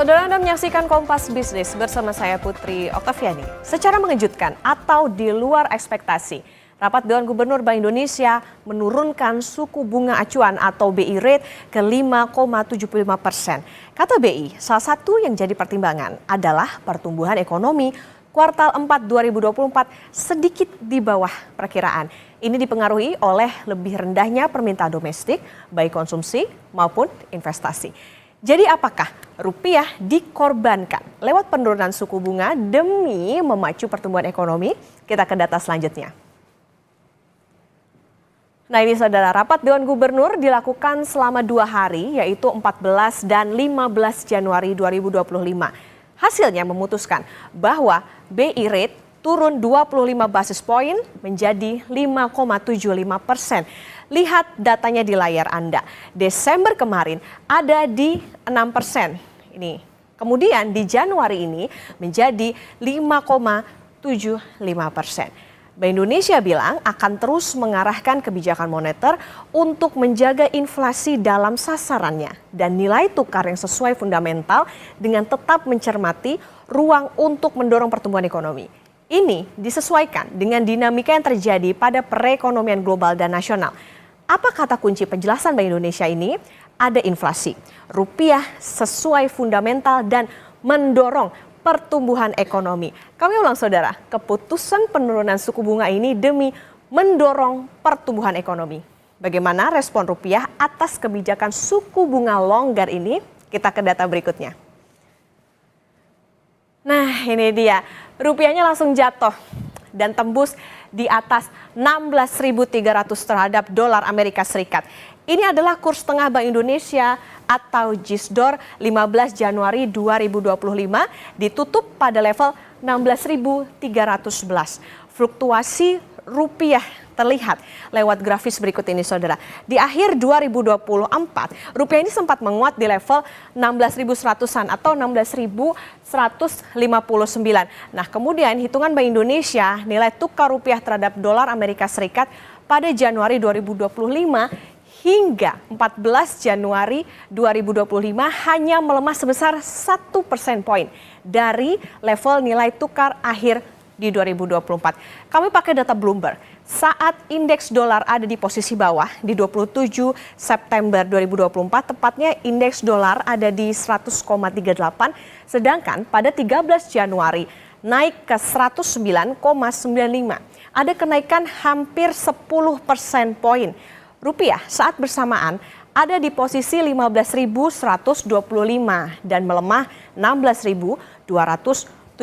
Saudara, Anda menyaksikan Kompas Bisnis bersama saya Putri Oktaviani. Secara mengejutkan atau di luar ekspektasi, rapat Dewan Gubernur Bank Indonesia menurunkan suku bunga acuan atau BI rate ke 5,75%. Kata BI, salah satu yang jadi pertimbangan adalah pertumbuhan ekonomi kuartal 4 2024 sedikit di bawah perkiraan. Ini dipengaruhi oleh lebih rendahnya permintaan domestik, baik konsumsi maupun investasi. Jadi apakah rupiah dikorbankan lewat penurunan suku bunga demi memacu pertumbuhan ekonomi? Kita ke data selanjutnya. Nah ini saudara, rapat Dewan Gubernur dilakukan selama 2 hari yaitu 14 dan 15 Januari 2025. Hasilnya memutuskan bahwa BI rate turun 25 basis poin menjadi 5,75%. Lihat datanya di layar Anda. Desember kemarin ada di 6%. Ini. Kemudian di Januari ini menjadi 5,75%. Bank Indonesia bilang akan terus mengarahkan kebijakan moneter untuk menjaga inflasi dalam sasarannya dan nilai tukar yang sesuai fundamental dengan tetap mencermati ruang untuk mendorong pertumbuhan ekonomi. Ini disesuaikan dengan dinamika yang terjadi pada perekonomian global dan nasional. Apa kata kunci penjelasan Bank Indonesia ini? Ada inflasi, rupiah sesuai fundamental dan mendorong pertumbuhan ekonomi. Kami ulang saudara, keputusan penurunan suku bunga ini demi mendorong pertumbuhan ekonomi. Bagaimana respon rupiah atas kebijakan suku bunga longgar ini? Kita ke data berikutnya. Nah ini dia, rupiahnya langsung jatuh dan tembus di atas 16.300 terhadap dolar Amerika Serikat. Ini adalah kurs tengah Bank Indonesia atau JISDOR 15 Januari 2025 ditutup pada level 16.311. Fluktuasi rupiah terlihat lewat grafis berikut ini saudara. Di akhir 2024, rupiah ini sempat menguat di level 16.100-an atau 16.159. Nah kemudian hitungan Bank Indonesia nilai tukar rupiah terhadap dolar Amerika Serikat pada Januari 2025 hingga 14 Januari 2025 hanya melemah sebesar 1 persen poin dari level nilai tukar akhir di 2024. Kami pakai data Bloomberg. Saat indeks dolar ada di posisi bawah di 27 September 2024, tepatnya indeks dolar ada di 100,38, sedangkan pada 13 Januari naik ke 109,95. Ada kenaikan hampir 10 persen poin. Rupiah saat bersamaan ada di posisi 15.125 dan melemah 16.275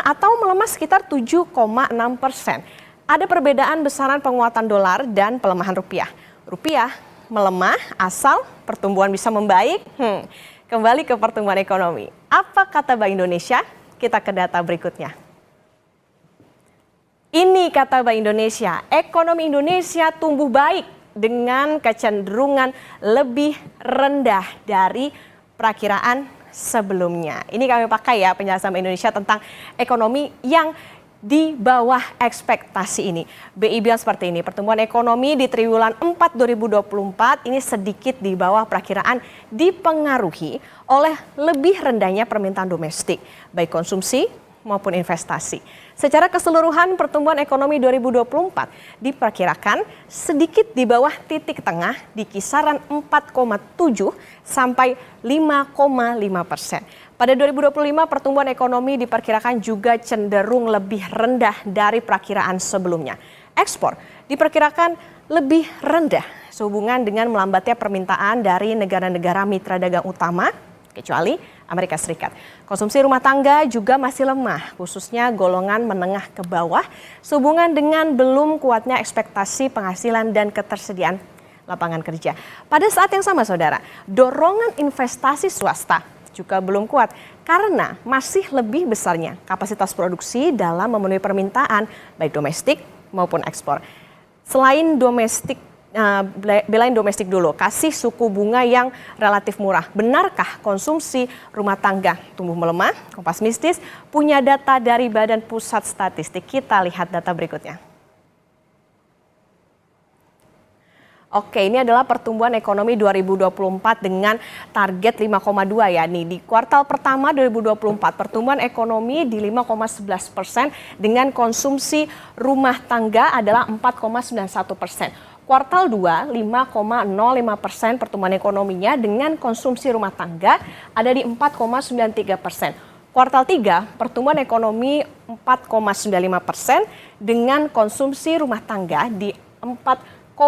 atau melemah sekitar 7,6%. Ada perbedaan besaran penguatan dolar dan pelemahan rupiah. Rupiah melemah asal pertumbuhan bisa membaik. Kembali ke pertumbuhan ekonomi. Apa kata Bank Indonesia? Kita ke data berikutnya. Ini kata Bank Indonesia, ekonomi Indonesia tumbuh baik dengan kecenderungan lebih rendah dari perakiraan sebelumnya. Ini kami pakai ya penjelasan Bank Indonesia tentang ekonomi yang di bawah ekspektasi ini. BI bilang seperti ini, pertumbuhan ekonomi di triwulan 4 2024 ini sedikit di bawah perakiraan dipengaruhi oleh lebih rendahnya permintaan domestik, baik konsumsi maupun investasi. Secara keseluruhan pertumbuhan ekonomi 2024 diperkirakan sedikit di bawah titik tengah di kisaran 4,7 sampai 5,5%. Pada 2025 pertumbuhan ekonomi diperkirakan juga cenderung lebih rendah dari perakiraan sebelumnya. Ekspor diperkirakan lebih rendah sehubungan dengan melambatnya permintaan dari negara-negara mitra dagang utama, kecuali Amerika Serikat. Konsumsi rumah tangga juga masih lemah, khususnya golongan menengah ke bawah, sehubungan dengan belum kuatnya ekspektasi penghasilan dan ketersediaan lapangan kerja. Pada saat yang sama saudara, dorongan investasi swasta juga belum kuat karena masih lebih besarnya kapasitas produksi dalam memenuhi permintaan baik domestik maupun ekspor. Selain domestik, belain domestik dulu, kasih suku bunga yang relatif murah. Benarkah konsumsi rumah tangga tumbuh melemah? Kompas Bisnis punya data dari Badan Pusat Statistik. Kita lihat data berikutnya. Oke, ini adalah pertumbuhan ekonomi 2024 dengan target 5,2 ya. Nih, di kuartal pertama 2024 pertumbuhan ekonomi di 5,11% dengan konsumsi rumah tangga adalah 4,91%. Kuartal 2, 5,05% pertumbuhan ekonominya dengan konsumsi rumah tangga ada di 4,93%. Kuartal 3, pertumbuhan ekonomi 4,95% dengan konsumsi rumah tangga di 4,91%.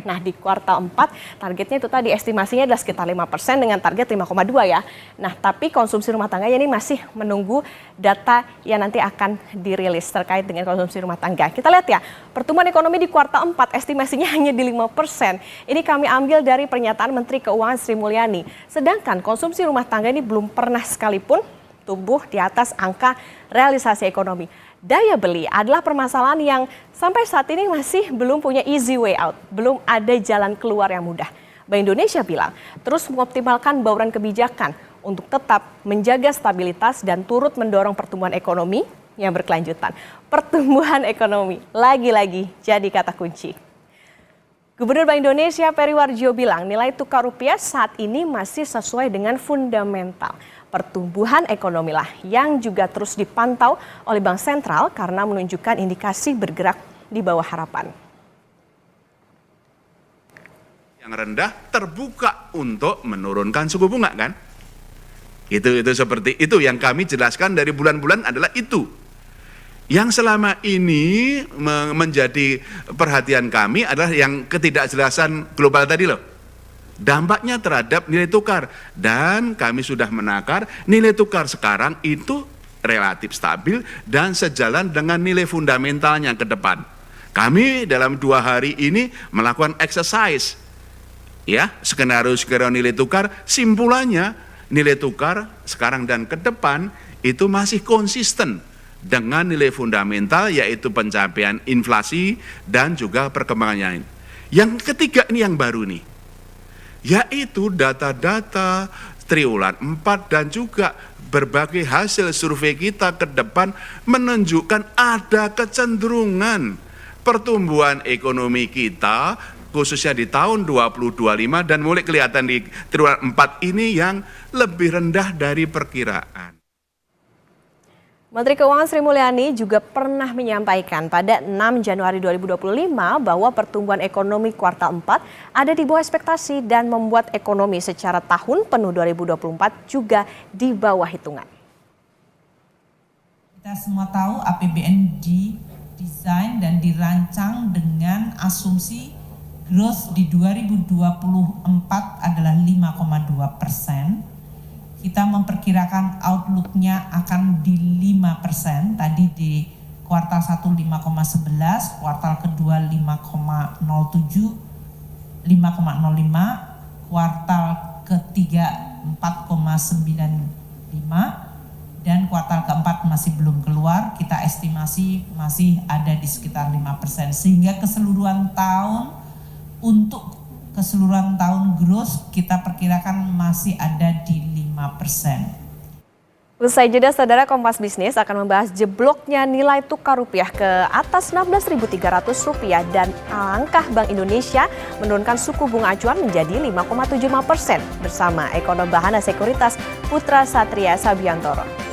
Nah, di kuartal 4 targetnya itu tadi estimasinya adalah sekitar 5% dengan target 5,2 ya. Nah, tapi konsumsi rumah tangganya ini masih menunggu data yang nanti akan dirilis terkait dengan konsumsi rumah tangga. Kita lihat ya, pertumbuhan ekonomi di kuartal 4 estimasinya hanya di 5%. Ini kami ambil dari pernyataan Menteri Keuangan Sri Mulyani. Sedangkan konsumsi rumah tangga ini belum pernah sekalipun tumbuh di atas angka realisasi ekonomi. Daya beli adalah permasalahan yang sampai saat ini masih belum punya easy way out, belum ada jalan keluar yang mudah. Bank Indonesia bilang terus mengoptimalkan bauran kebijakan untuk tetap menjaga stabilitas dan turut mendorong pertumbuhan ekonomi yang berkelanjutan. Pertumbuhan ekonomi lagi-lagi jadi kata kunci. Gubernur Bank Indonesia Peri Warjio bilang nilai tukar rupiah saat ini masih sesuai dengan fundamental. Pertumbuhan ekonomi lah yang juga terus dipantau oleh Bank Sentral karena menunjukkan indikasi bergerak di bawah harapan. Yang rendah terbuka untuk menurunkan suku bunga kan? Itu seperti itu yang kami jelaskan dari bulan-bulan adalah itu. Yang selama ini menjadi perhatian kami adalah yang ketidakjelasan global tadi loh. Dampaknya terhadap nilai tukar dan kami sudah menakar nilai tukar sekarang itu relatif stabil dan sejalan dengan nilai fundamentalnya ke depan. Kami dalam 2 hari ini melakukan exercise ya skenario nilai tukar, simpulannya nilai tukar sekarang dan ke depan itu masih konsisten dengan nilai fundamental yaitu pencapaian inflasi dan juga perkembangan lain. Yang ketiga ini yang baru nih, yaitu data-data triwulan 4 dan juga berbagai hasil survei kita ke depan menunjukkan ada kecenderungan pertumbuhan ekonomi kita khususnya di tahun 2025 dan mulai kelihatan di triwulan 4 ini yang lebih rendah dari perkiraan. Menteri Keuangan Sri Mulyani juga pernah menyampaikan pada 6 Januari 2025 bahwa pertumbuhan ekonomi kuartal 4 ada di bawah ekspektasi dan membuat ekonomi secara tahun penuh 2024 juga di bawah hitungan. Kita semua tahu APBN didesain dan dirancang dengan asumsi growth di 2024 adalah 5,2%. Kita memperkirakan outlook-nya akan di 5%, tadi di kuartal 1 5,11, kuartal kedua 5,07, 5,05, kuartal ketiga 4,95, dan kuartal keempat masih belum keluar, kita estimasi masih ada di sekitar 5%, sehingga keseluruhan tahun untuk keseluruhan tahun growth kita perkirakan masih ada di 5%. Usai jeda, saudara, Kompas Bisnis akan membahas jebloknya nilai tukar rupiah ke atas Rp16.300 dan langkah Bank Indonesia menurunkan suku bunga acuan menjadi 5,75% bersama ekonom Bahana Sekuritas Putra Satria Sabiantoro.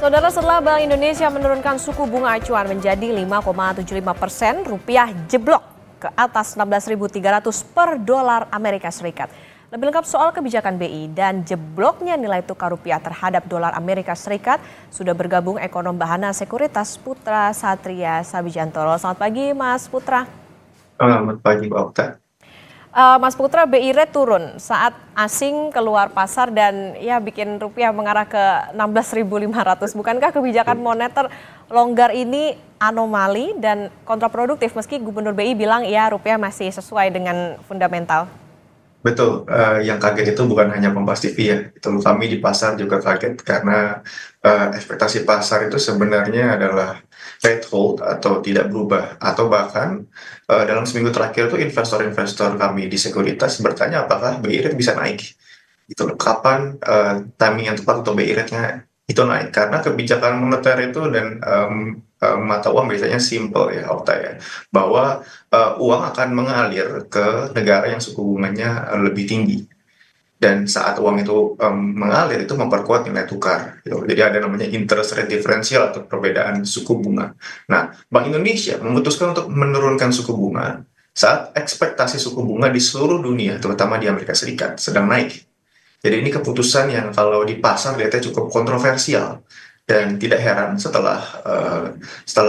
Saudara, setelah Bank Indonesia menurunkan suku bunga acuan menjadi 5,75%, rupiah jeblok ke atas 16.300 per dolar Amerika Serikat. Lebih lengkap soal kebijakan BI dan jebloknya nilai tukar rupiah terhadap dolar Amerika Serikat, sudah bergabung ekonom Bahana Sekuritas Putra Satria Sabijantoro. Selamat pagi, Mas Putra. Selamat pagi, Pak Okta. Mas Putra, BI rate turun saat asing keluar pasar dan ya bikin rupiah mengarah ke 16.500. Bukankah kebijakan moneter longgar ini anomali dan kontraproduktif meski Gubernur BI bilang ya rupiah masih sesuai dengan fundamental? Betul, yang kaget itu bukan hanya Kompas TV ya, itu kami di pasar juga kaget karena ekspektasi pasar itu sebenarnya adalah rate hold atau tidak berubah, atau bahkan dalam seminggu terakhir itu investor-investor kami di sekuritas bertanya apakah BI rate bisa naik, gitu loh. Kapan timing yang tepat untuk BI rate-nya itu naik, karena kebijakan moneter itu dan mata uang biasanya simple ya, Okta ya, bahwa uang akan mengalir ke negara yang suku bunganya lebih tinggi. Dan saat uang itu mengalir itu memperkuat nilai tukar, gitu. Jadi ada namanya interest rate differential atau perbedaan suku bunga. Nah, Bank Indonesia memutuskan untuk menurunkan suku bunga saat ekspektasi suku bunga di seluruh dunia, terutama di Amerika Serikat, sedang naik. Jadi ini keputusan yang kalau di pasar lihatnya cukup kontroversial, dan tidak heran setelah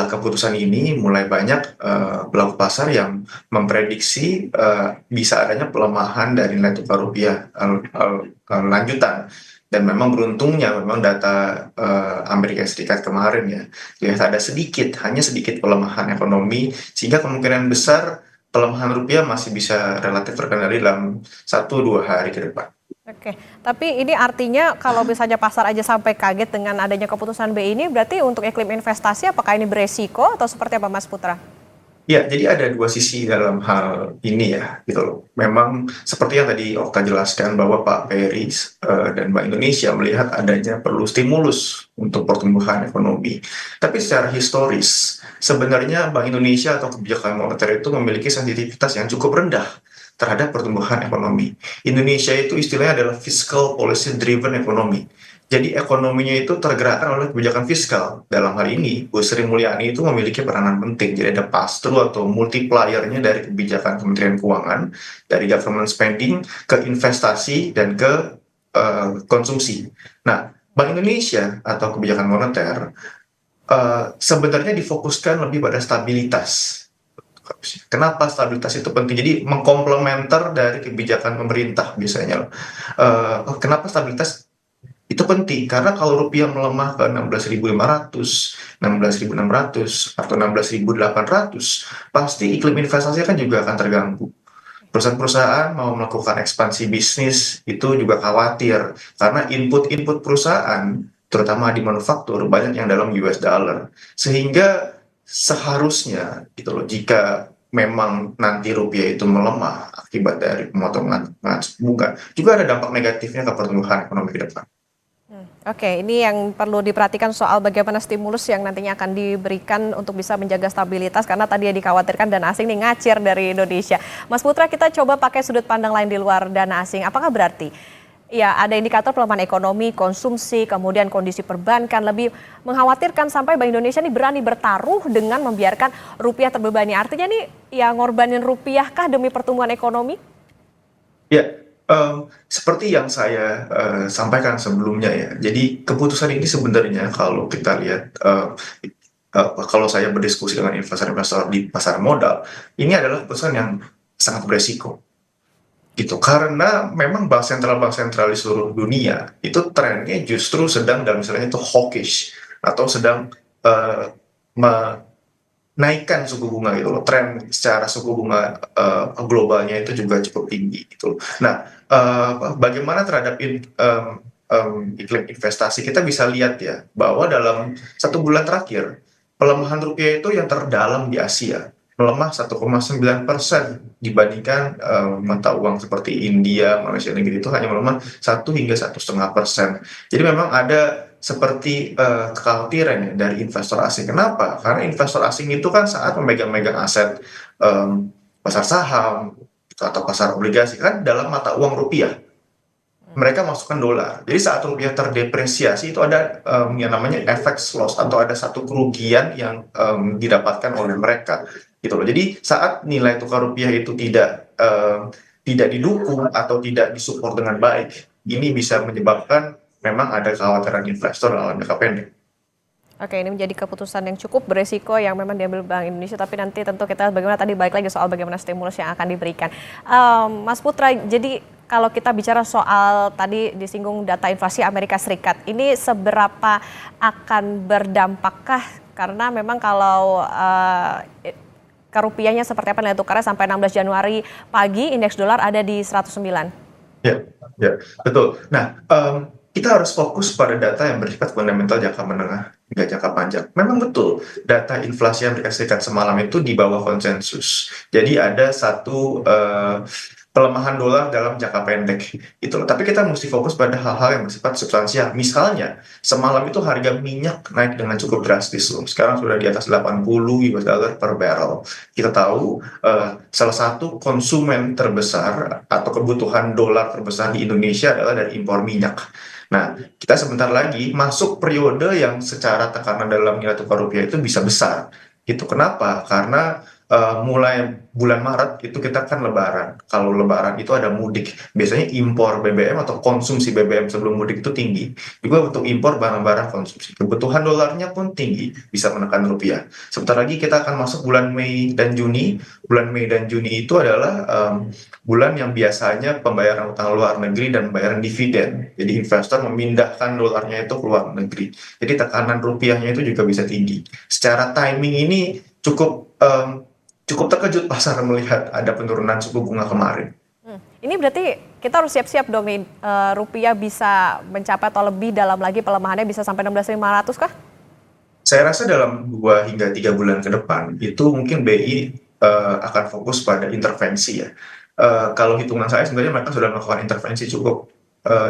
keputusan ini mulai banyak pelaku pasar yang memprediksi bisa adanya pelemahan dari nilai tukar rupiah lanjutan. Dan memang beruntungnya memang data Amerika Serikat kemarin ya lihat ada hanya sedikit pelemahan ekonomi, sehingga kemungkinan besar pelemahan rupiah masih bisa relatif terkendali dalam 1-2 hari ke depan. Oke, tapi ini artinya kalau misalnya pasar aja sampai kaget dengan adanya keputusan BI ini, berarti untuk iklim investasi apakah ini beresiko atau seperti apa Mas Putra? Ya, jadi ada dua sisi dalam hal ini ya, gitu loh. Memang seperti yang tadi Okta jelaskan bahwa Pak Peri dan Bank Indonesia melihat adanya perlu stimulus untuk pertumbuhan ekonomi. Tapi secara historis, sebenarnya Bank Indonesia atau kebijakan moneter itu memiliki sensitivitas yang cukup rendah terhadap pertumbuhan ekonomi. Indonesia itu istilahnya adalah fiscal policy driven economy. Jadi ekonominya itu tergerakkan oleh kebijakan fiskal. Dalam hal ini, Bu Sri Mulyani itu memiliki peranan penting. Jadi ada pass-through atau multiplier-nya dari kebijakan Kementerian Keuangan, dari government spending ke investasi dan ke konsumsi. Nah, Bank Indonesia atau kebijakan moneter sebenarnya difokuskan lebih pada stabilitas. Kenapa stabilitas itu penting? Jadi mengkomplementer dari kebijakan pemerintah biasanya. Kenapa stabilitas itu penting? Karena kalau rupiah melemah ke 16.500, 16.600, atau 16.800, pasti iklim investasi kan juga akan terganggu. Perusahaan-perusahaan mau melakukan ekspansi bisnis itu juga khawatir karena input-input perusahaan, terutama di manufaktur, banyak yang dalam US dollar. Sehingga seharusnya gitu loh, jika memang nanti rupiah itu melemah akibat dari pemotongan suku bunga, juga ada dampak negatifnya ke pertumbuhan ekonomi ke depan. Oke, ini yang perlu diperhatikan soal bagaimana stimulus yang nantinya akan diberikan untuk bisa menjaga stabilitas, karena tadi ya dikhawatirkan dana asing nih ngacir dari Indonesia. Mas Putra, kita coba pakai sudut pandang lain di luar dana asing. Apakah berarti ya ada indikator pelemahan ekonomi, konsumsi, kemudian kondisi perbankan lebih mengkhawatirkan sampai Bank Indonesia nih berani bertaruh dengan membiarkan rupiah terbebani? Artinya nih ya ngorbanin rupiah kah demi pertumbuhan ekonomi? Ya, seperti yang saya sampaikan sebelumnya ya. Jadi keputusan ini sebenarnya kalau kita lihat, kalau saya berdiskusi dengan investor-investor di pasar modal, ini adalah keputusan yang sangat beresiko. Gitu, karena memang bank sentral di seluruh dunia itu trennya justru sedang dalam istilahnya itu hawkish atau sedang menaikkan suku bunga gitu loh. Tren secara suku bunga globalnya itu juga cukup tinggi gitu. Nah, bagaimana terhadap iklim investasi, kita bisa lihat ya bahwa dalam 1 bulan terakhir pelemahan rupiah itu yang terdalam di Asia, melemah 1,9% dibandingkan mata uang seperti India, Malaysia, negeri itu hanya melemah 1 hingga 1,5%. Jadi memang ada seperti kekhawatiran ya dari investor asing. Kenapa? Karena investor asing itu kan saat memegang aset pasar saham atau pasar obligasi kan dalam mata uang rupiah, mereka masukkan dolar. Jadi saat rupiah terdepresiasi itu ada yang namanya FX loss atau ada satu kerugian yang didapatkan oleh mereka gitu loh. Jadi saat nilai tukar rupiah itu tidak didukung atau tidak disupport dengan baik, ini bisa menyebabkan memang ada kekhawatiran investor dalam jangka pendek. Oke, ini menjadi keputusan yang cukup beresiko yang memang diambil Bank Indonesia, tapi nanti tentu kita bagaimana tadi balik lagi soal bagaimana stimulus yang akan diberikan. Mas Putra, jadi kalau kita bicara soal tadi disinggung data inflasi Amerika Serikat, ini seberapa akan berdampakkah? Karena memang kalau ke rupiahnya seperti apa nilai tukarnya sampai 16 Januari pagi, indeks dolar ada di 109. Ya, ya, betul. Nah, kita harus fokus pada data yang bersifat fundamental jangka menengah hingga jangka panjang. Memang betul, data inflasi Amerika Serikat semalam itu di bawah konsensus. Jadi ada satu pelemahan dolar dalam jangka pendek itu loh. Tapi kita mesti fokus pada hal-hal yang bersifat substansial. Misalnya, semalam itu harga minyak naik dengan cukup drastis loh. Sekarang sudah di atas 80 US dollar per barrel. Kita tahu salah satu konsumen terbesar atau kebutuhan dolar terbesar di Indonesia adalah dari impor minyak. Nah, kita sebentar lagi masuk periode yang secara tekanan dalam nilai tukar rupiah itu bisa besar. Itu kenapa? Karena mulai bulan Maret itu kita kan lebaran. Kalau lebaran itu ada mudik. Biasanya impor BBM atau konsumsi BBM sebelum mudik itu tinggi. Juga untuk impor barang-barang konsumsi. Kebutuhan dolarnya pun tinggi, bisa menekan rupiah. Sebentar lagi kita akan masuk bulan Mei dan Juni. Bulan Mei dan Juni itu adalah bulan yang biasanya pembayaran utang luar negeri dan pembayaran dividen. Jadi investor memindahkan dolarnya itu ke luar negeri. Jadi tekanan rupiahnya itu juga bisa tinggi. Secara timing ini cukup terkejut pasar melihat ada penurunan suku bunga kemarin. Ini berarti kita harus siap-siap dong nih, rupiah bisa mencapai atau lebih dalam lagi pelemahannya bisa sampai 16.500 kah? Saya rasa dalam 2 hingga 3 bulan ke depan itu mungkin BI akan fokus pada intervensi ya. Kalau hitungan saya sebenarnya mereka sudah melakukan intervensi cukup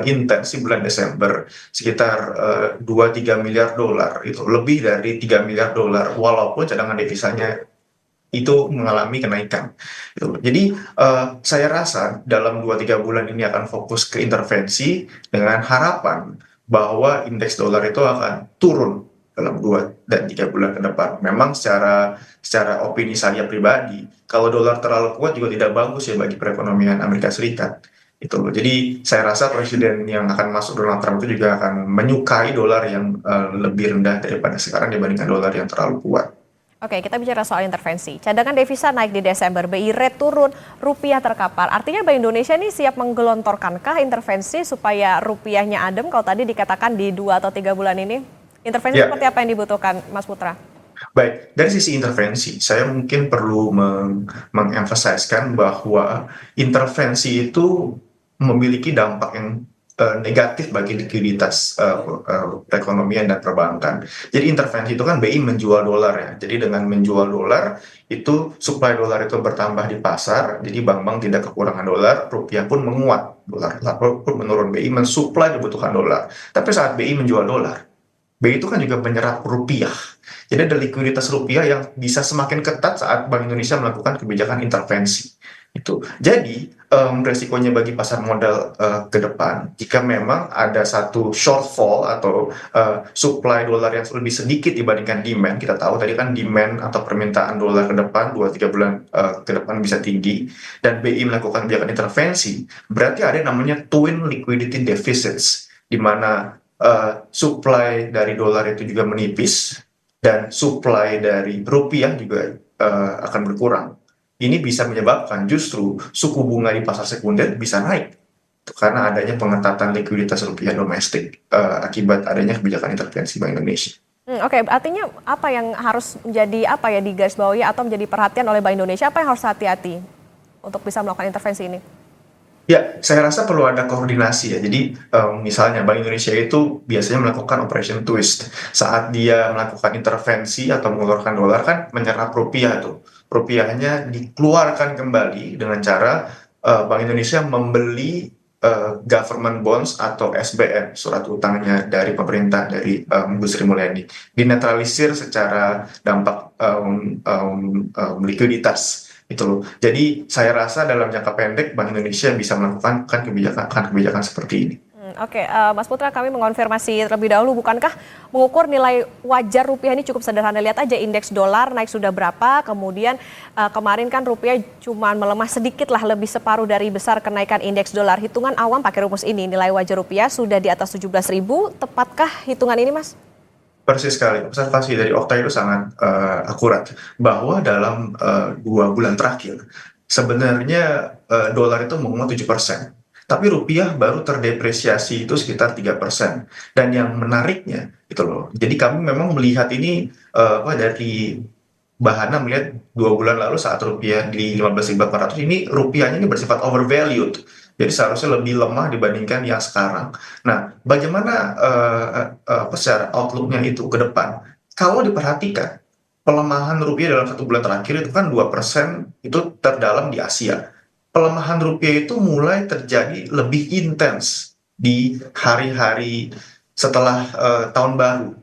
intens di bulan Desember sekitar 2-3 miliar dolar, itu lebih dari 3 miliar dolar walaupun cadangan devisanya itu mengalami kenaikan. Jadi saya rasa dalam 2-3 bulan ini akan fokus ke intervensi dengan harapan bahwa indeks dolar itu akan turun dalam 2 dan 3 bulan ke depan. Memang secara opini saya pribadi, kalau dolar terlalu kuat juga tidak bagus ya bagi perekonomian Amerika Serikat. Jadi saya rasa presiden yang akan masuk, Donald Trump, itu juga akan menyukai dolar yang lebih rendah daripada sekarang dibandingkan dolar yang terlalu kuat. Oke, kita bicara soal intervensi. Cadangan devisa naik di Desember, BI rate turun, rupiah terkapar. Artinya Bank Indonesia ini siap menggelontorkankah intervensi supaya rupiahnya adem kalau tadi dikatakan di 2 atau 3 bulan ini? Intervensi seperti apa yang dibutuhkan, Mas Putra? Baik, dari sisi intervensi, saya mungkin perlu mengemphasiskan bahwa intervensi itu memiliki dampak yang negatif bagi likuiditas perekonomian dan perbankan. Jadi intervensi itu kan BI menjual dolar ya. Jadi dengan menjual dolar itu supply dolar itu bertambah di pasar. Jadi bank-bank tidak kekurangan dolar, rupiah pun menguat, dolar pun menurun. BI mensuplai kebutuhan dolar. Tapi saat BI menjual dolar, BI itu kan juga menyerap rupiah. Jadi ada likuiditas rupiah yang bisa semakin ketat saat Bank Indonesia melakukan kebijakan intervensi. Jadi resikonya bagi pasar modal ke depan, jika memang ada satu shortfall atau supply dolar yang lebih sedikit dibandingkan demand, kita tahu tadi kan demand atau permintaan dolar ke depan 2-3 bulan ke depan bisa tinggi, dan BI melakukan kebijakan intervensi, berarti ada yang namanya twin liquidity deficits, di mana supply dari dolar itu juga menipis, dan supply dari rupiah juga akan berkurang. Ini bisa menyebabkan justru suku bunga di pasar sekunder bisa naik karena adanya pengetatan likuiditas rupiah domestik akibat adanya kebijakan intervensi Bank Indonesia. Oke, artinya apa yang harus menjadi digarisbawahi atau menjadi perhatian oleh Bank Indonesia, apa yang harus hati-hati untuk bisa melakukan intervensi ini? Ya, saya rasa perlu ada koordinasi ya. Jadi misalnya Bank Indonesia itu biasanya melakukan operation twist. Saat dia melakukan intervensi atau mengeluarkan dolar kan menyerap rupiah tuh. Rupiahnya dikeluarkan kembali dengan cara Bank Indonesia membeli government bonds atau SBN, surat utangnya dari pemerintah, dari Bu Sri Mulyani, dinetralisir secara dampak likuiditas. Jadi saya rasa dalam jangka pendek Bank Indonesia bisa melakukan kebijakan seperti ini. Oke, Mas Putra, kami mengonfirmasi terlebih dahulu, bukankah mengukur nilai wajar rupiah ini cukup sederhana? Lihat aja indeks dolar naik sudah berapa, kemudian kemarin kan rupiah cuma melemah sedikit lah, lebih separuh dari besar kenaikan indeks dolar. Hitungan awam pakai rumus ini, nilai wajar rupiah sudah di atas 17.000, tepatkah hitungan ini, Mas? Persis sekali, observasi dari Okta itu sangat akurat bahwa dalam 2 bulan terakhir sebenarnya dolar itu menguat 7%, tapi rupiah baru terdepresiasi itu sekitar 3%. Dan yang menariknya itu loh, jadi kami memang melihat ini dari Bahana melihat 2 bulan lalu saat rupiah di 15.800 ini rupiahnya ini bersifat overvalued. Jadi seharusnya lebih lemah dibandingkan yang sekarang. Nah, bagaimana secara outlook-nya itu ke depan? Kalau diperhatikan, pelemahan rupiah dalam 1 bulan terakhir itu kan 2% itu terdalam di Asia. Pelemahan rupiah itu mulai terjadi lebih intens di hari-hari setelah tahun baru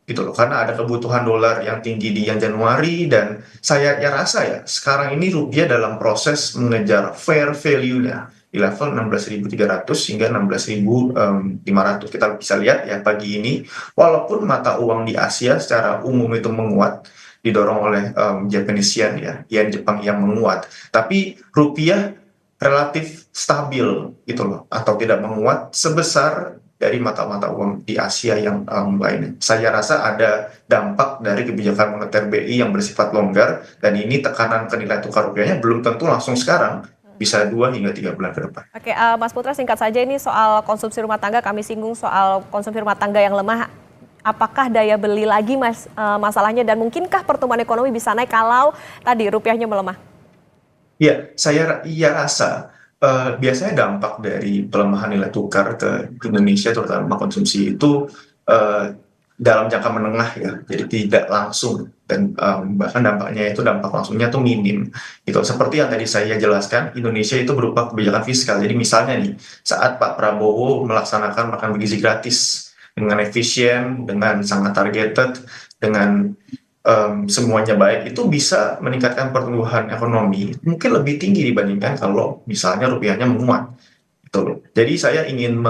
gitu loh, karena ada kebutuhan dolar yang tinggi di yang Januari, dan saya ya rasa ya sekarang ini rupiah dalam proses mengejar fair value-nya di level 16.300 hingga 16.500. Kita bisa lihat ya pagi ini, walaupun mata uang di Asia secara umum itu menguat, didorong oleh Japanese yen ya, yen Jepang yang menguat, tapi rupiah relatif stabil gitu loh, atau tidak menguat sebesar dari mata-mata uang di Asia yang lainnya. Saya rasa ada dampak dari kebijakan moneter BI yang bersifat longgar, dan ini tekanan ke nilai tukar rupiahnya belum tentu langsung sekarang, bisa 2 hingga 3 bulan ke depan. Oke, Mas Putra, singkat saja ini soal konsumsi rumah tangga, kami singgung soal konsumsi rumah tangga yang lemah. Apakah daya beli lagi masalahnya, dan mungkinkah pertumbuhan ekonomi bisa naik kalau tadi rupiahnya melemah? Ya, saya rasa biasanya dampak dari pelemahan nilai tukar ke Indonesia terutama konsumsi itu dalam jangka menengah ya, jadi tidak langsung, dan bahkan dampak langsungnya tuh minim gitu. Seperti yang tadi saya jelaskan, Indonesia itu berupa kebijakan fiskal. Jadi misalnya nih, saat Pak Prabowo melaksanakan makan bergizi gratis dengan efisien, dengan sangat targeted, dengan semuanya baik, itu bisa meningkatkan pertumbuhan ekonomi mungkin lebih tinggi dibandingkan kalau misalnya rupiahnya menguat gitu loh. Jadi saya ingin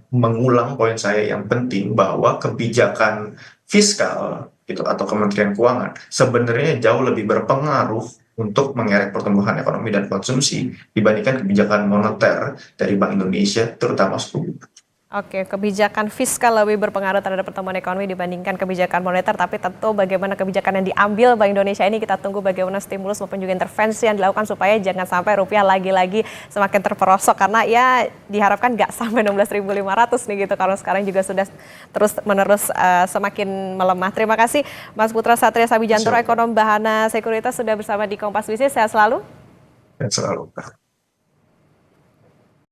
mengulang poin saya yang penting, bahwa kebijakan fiskal gitu atau Kementerian Keuangan sebenarnya jauh lebih berpengaruh untuk mengerek pertumbuhan ekonomi dan konsumsi dibandingkan kebijakan moneter dari Bank Indonesia, terutama suku bunga. Oke, kebijakan fiskal lebih berpengaruh terhadap pertumbuhan ekonomi dibandingkan kebijakan moneter, tapi tentu bagaimana kebijakan yang diambil Bank Indonesia ini, kita tunggu bagaimana stimulus maupun juga intervensi yang dilakukan supaya jangan sampai rupiah lagi-lagi semakin terperosok, karena ya diharapkan nggak sampai 16.500 nih gitu, karena sekarang juga sudah terus-menerus semakin melemah. Terima kasih Mas Putra Satria Sabijantoro, ekonom Bahana Sekuritas, sudah bersama di Kompas Bisnis. Sehat selalu. Dan selalu